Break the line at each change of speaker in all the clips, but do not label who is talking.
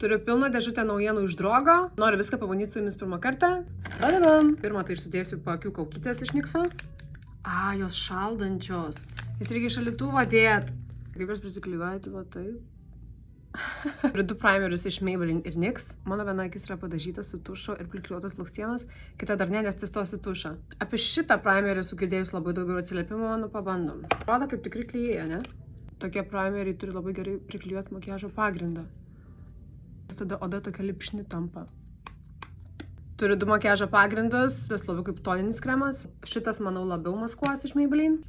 Turiu pilną dėžutę naujienų iš Drogo. Noriu viską pabandyti su jumis pirmą kartą. Pradedam. Pirmą tai išsidėsiu pakių kaukytės iš Nikso. Jos šaldančios. Jas reikia į šaldytuvą dėt. Kaip jas prisiklijuoti, va taip. Turiu 2 primerius iš Maybelline ir NYX. Mano viena akis yra padažyta su tušu ir priklijuotas blakstienos, kita dar ne, nes testuosiu tušą. Apie šitą primerį sugirdėjus labai daug gerų atsiliepimų, pabandom. Rodo kaip tikri klijai, ne? Tokie primeriai turi labai gerai priklijuoti makiažo pagrindą. Tada oda tokia lipšni tampa. Turiu 2 makiažo pagrindus, tas labiau kaip toninis kremas. Šitas, manau, labiau maskuos iš Maybelline.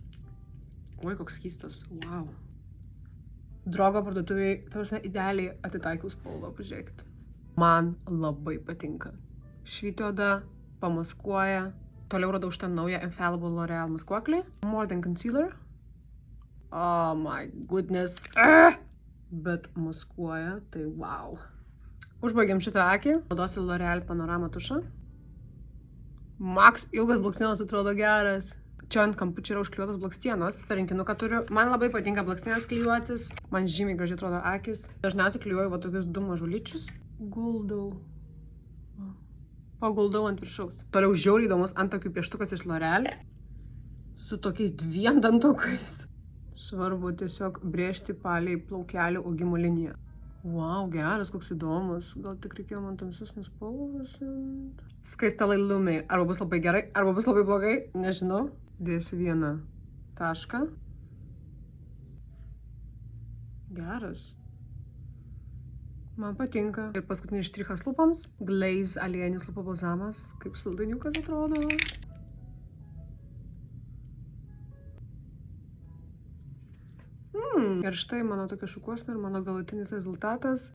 Oi, koks skystas, wow. Drogo parduotuviai, tarsi idealiai atitaikiau spalvą, pažiūrėkit. Man labai patinka. Švyti oda, pamaskuoja. Toliau radau šitą naują Infallible L'Oreal maskuoklį. More Than Concealer. Oh my goodness. Bet maskuoja, tai wow. Užbaigiam šitą akį. Naudosiu L'Oreal Panorama tušą. Max ilgas blakstienos atrodo geras. Čia ant kampučio yra užklijuotas blakstienos. Rinkinuką turiu. Man labai patinka blakstienas klijuotis. Man žymiai gražiai atrodo akis. Dažniausiai klijuoju va tokius 2 mažulyčius. Guldau. Paguldau ant viršaus. Toliau žiauriai įdomus antakių pieštukas iš L'Oreal. Su tokiais 2 dantukais. Svarbu tiesiog brėžti palei plaukelių augimo liniją. Wow, geras, koks įdomus. Gal tik reikėjo man tamsesnės spalvos. Skaistalai lumiai. Arba bus labai gerai, arba bus labai blogai. Nežinau. Dėsiu vieną tašką. Geras. Man patinka. Ir paskutinis štrichas lūpoms. Glaze aliejinis lūpų balzamas. Kaip saldainiukas atrodo. Ir štai mano tokia šukuosena ir mano galutinis rezultatas.